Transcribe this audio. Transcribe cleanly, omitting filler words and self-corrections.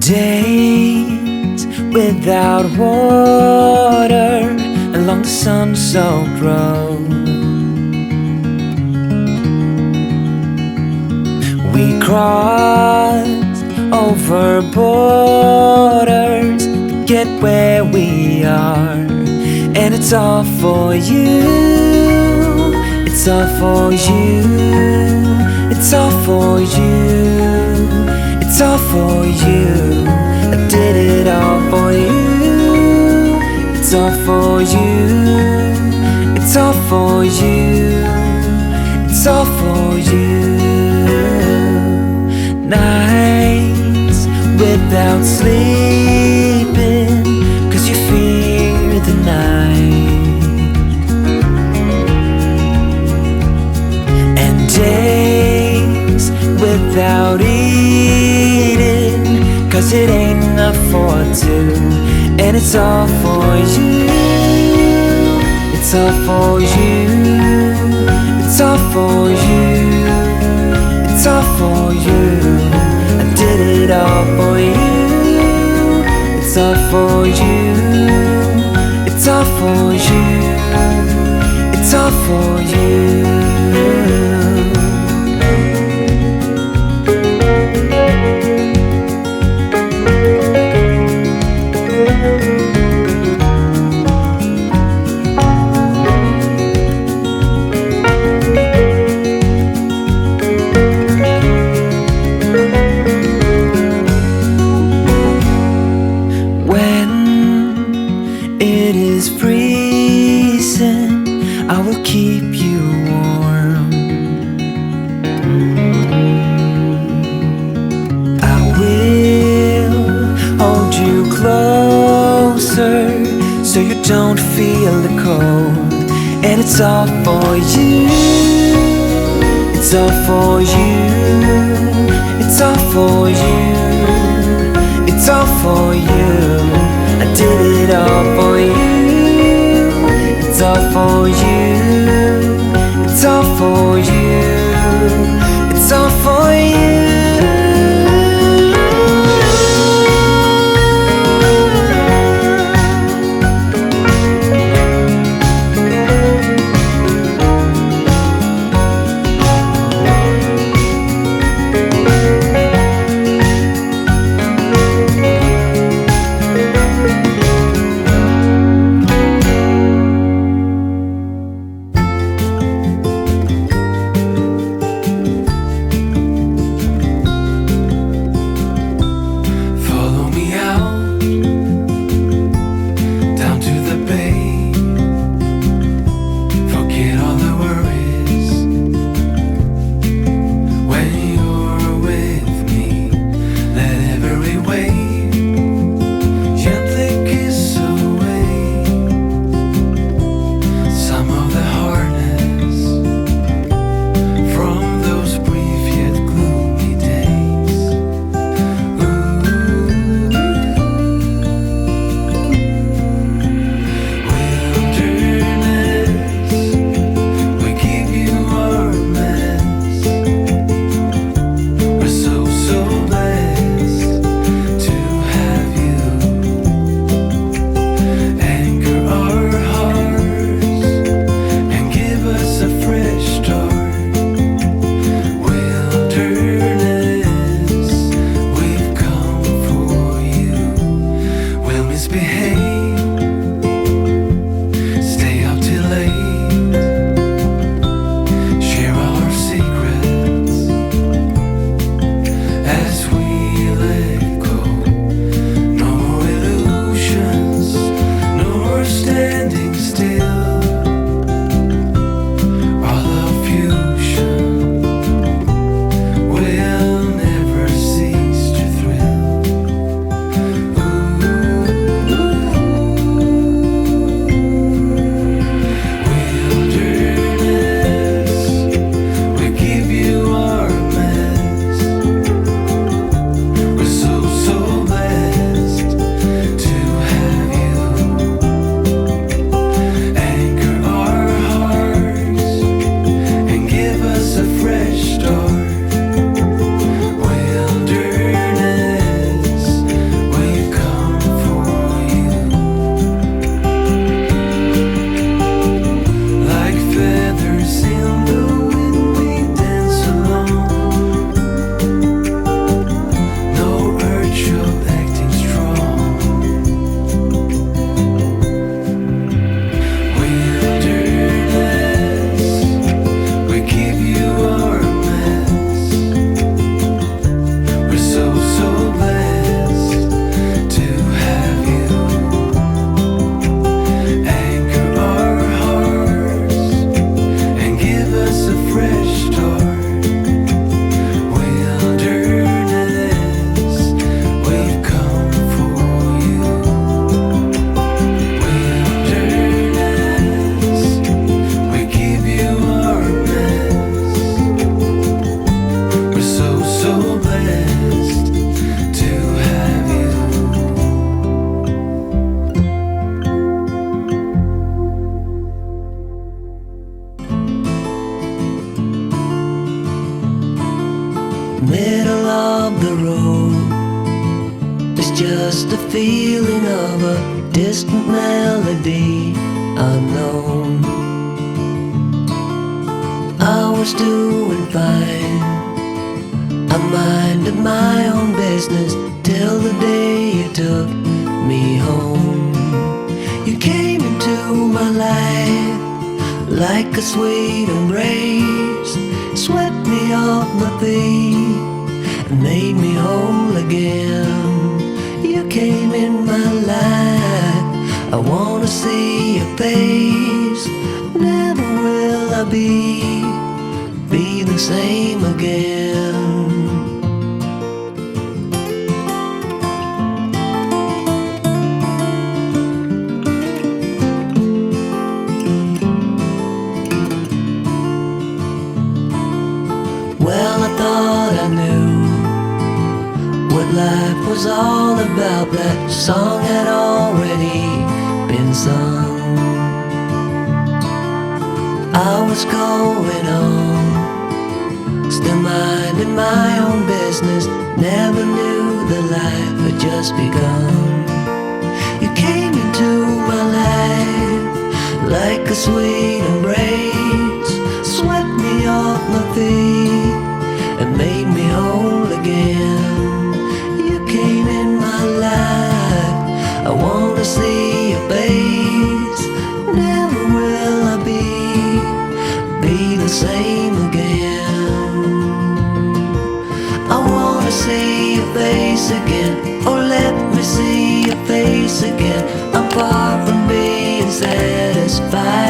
Days without water along the sun-soaked road. We crossed over borders to get where we are, and it's all for you. It's all for you. It's all for you. It's all for you. I did it all for you. It's all for you. It's all for you. It's all for you. Nights without sleeping 'cause you fear the night, and days without eating 'cause it ain't enough for two. And it's all for you. It's all for you. It's all for you. It's all for you. I did it all for you. It's all for you. It's all for you. It's all for you. It is freezing, I will keep you warm. I will hold you closer so you don't feel the cold. And it's all for you. It's all for you. It's all for you. It's all for you. I did it all for you. It's all for you. It's all for you. It's all for you. middle of the road. It's just a feeling of a distant melody unknown. I was doing fine, I minded my own business till the day you took me home. You came into my life like a sweet embrace, swept me off my feet and made me whole again. You came in my life, I wanna see your face. Never will I be the same again. Well, I thought I knew what life was all about. That song had already been sung. I was going on, still minding my own business. Never knew that life had just begun. You came into my life like a sweet embrace, swept me off my feet and made me whole again. You came in my life, I wanna see your face. Never will I be the same again. I wanna see your face again, oh let me see your face again. I'm far from being satisfied.